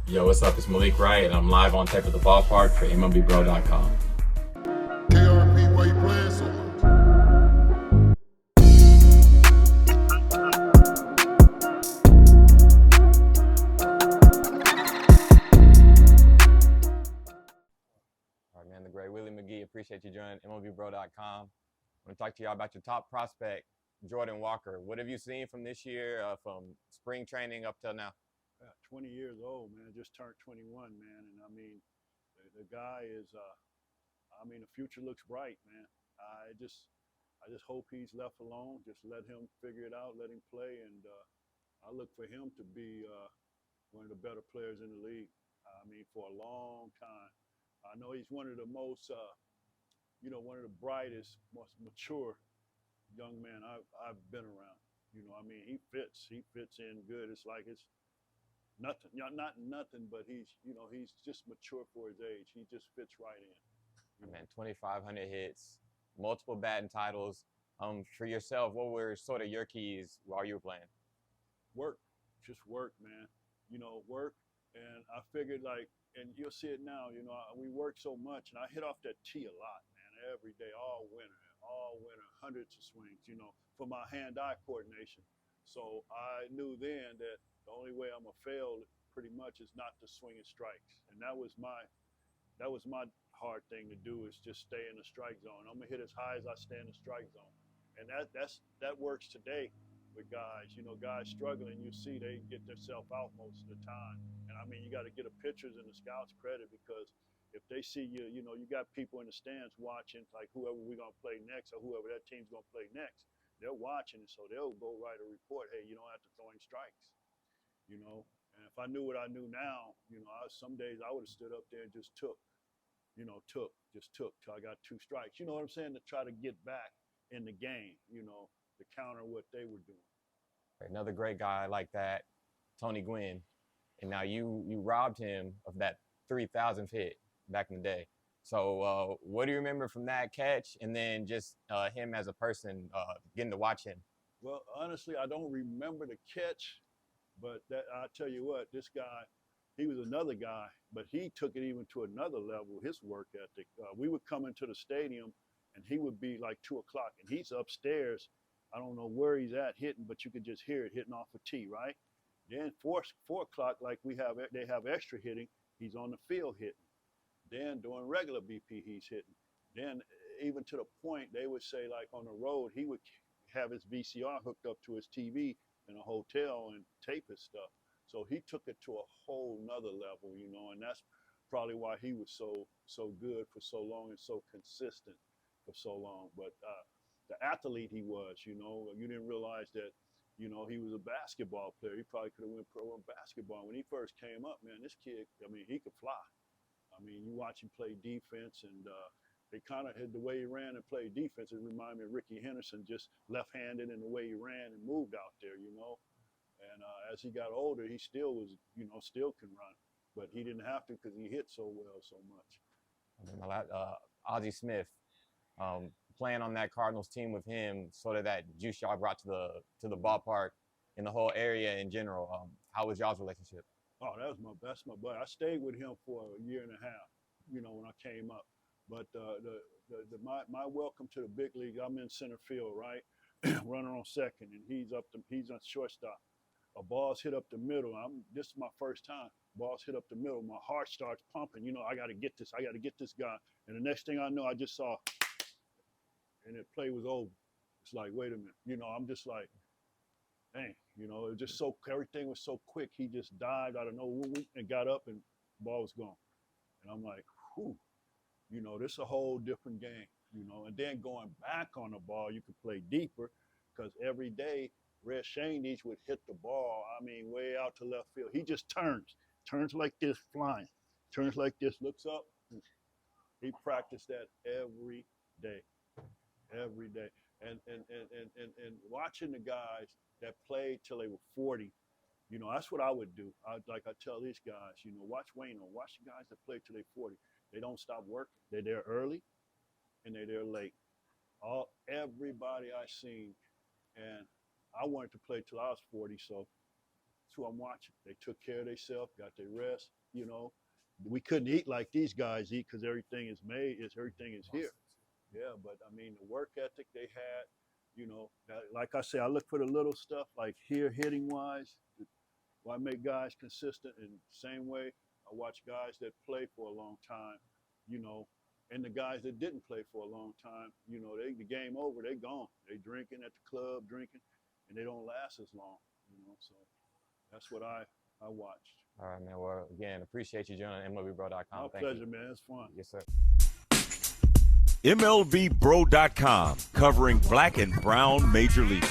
Yo, what's up? It's Malik Wright, and I'm live on tape at the ballpark for MLBBro.com. KRP, why you playing so much? All right, man, the great Willie McGee. Appreciate you joining MLBBro.com. I want to talk to y'all about your top prospect, Jordan Walker. What have you seen from this year, from spring training up till now? 20 years old, man. Just turned 21, man. And I mean, the guy is, the future looks bright, man. I just hope he's left alone. Just let him figure it out, let him play. And I look for him to be one of the better players in the league. I mean, for a long time. I know he's one of the most, one of the brightest, most mature young men I've been around. I mean, he fits in good. It's like it's nothing, not nothing, but he's just mature for his age. He just fits right in. Man, 2,500 hits, multiple batting titles. For yourself, what were sort of your keys while you were playing? Work, just work, man. Work. And I figured and you'll see it now, we work so much, and I hit off that tee a lot, man, every day, all winter, hundreds of swings, for my hand-eye coordination. So I knew then that the only way I'm gonna fail pretty much is not to swing at strikes. And that was my hard thing to do, is just stay in the strike zone. I'm gonna hit as high as I stay in the strike zone. And that works today with guys. Guys struggling, you see they get themselves out most of the time. And I mean, you got to get the pitchers and the scouts credit, because if they see you, you got people in the stands watching, like whoever we're going to play next or whoever that team's going to play next, they're watching. And so they'll go write a report, hey, you don't have to throw any strikes, And if I knew what I knew now, some days I would have stood up there and just took till I got 2 strikes. You know what I'm saying? To try to get back in the game, to counter what they were doing. Another great guy like that, Tony Gwynn. And now you robbed him of that 3,000th hit back in the day. So what do you remember from that catch, and then just him as a person, getting to watch him? Well, honestly, I don't remember the catch, but I tell you what, this guy, he was another guy, but he took it even to another level, his work ethic. We would come into the stadium, and he would be like 2 o'clock, and he's upstairs. I don't know where he's at hitting, but you could just hear it hitting off a tee, right? Then 4 o'clock, like they have extra hitting, he's on the field hitting. Then during regular BP, he's hitting. Then even to the point, they would say, like on the road, he would have his VCR hooked up to his TV in a hotel and tape his stuff. So he took it to a whole nother level, and that's probably why he was so good for so long and so consistent for so long. But the athlete he was, you didn't realize that, he was a basketball player. He probably could have went pro in basketball. When he first came up, man, this kid, I mean, he could fly. I mean, you watch him play defense, and they kind of had the way he ran and played defense. It reminded me of Ricky Henderson, just left-handed in the way he ran and moved out there, And as he got older, he still was, still can run. But he didn't have to, because he hit so well so much. Ozzie Smith, playing on that Cardinals team with him, sort of that juice y'all brought to the ballpark and the whole area in general. How was y'all's relationship? Oh, that's my buddy. I stayed with him for a year and a half, when I came up. But my welcome to the big league, I'm in center field, right? Runner on second, and he's on shortstop. A ball's hit up the middle. This is my first time. Ball's hit up the middle. My heart starts pumping. I got to get this. I got to get this guy. And the next thing I know, I just saw, and the play was over. It's like, wait a minute. I'm just like, dang. It was just everything was so quick. He just dived out of nowhere and got up, and the ball was gone. And I'm like, whew. This is a whole different game. And then going back on the ball, you could play deeper, because every day Red Shandies would hit the ball, way out to left field. He just turns like this, flying, turns like this, looks up. He practiced that every day. And watching the guys that played till they were 40, that's what I would do. I tell these guys, watch Wayno, watch the guys that play till they're 40. They don't stop working. They're there early and they're there late. Everybody I seen, and I wanted to play till I was 40, so That's who I'm watching. They took care of themselves, got their rest. You know, we couldn't eat like these guys eat because everything is everything is here. Yeah, but I mean, the work ethic they had, you know, like I say, I look for the little stuff like here, hitting wise. I make guys consistent in the same way. I watch guys that play for a long time, you know, and the guys that didn't play for a long time, you know, the game over, they gone. They drinking at the club, drinking, and they don't last as long, you know. So that's what I watched. All right, man. Well, again, appreciate you joining MLBBro.com. My Thank pleasure, you. man. It's fun. Yes, sir. MLBBro.com, covering black and brown major leaguers.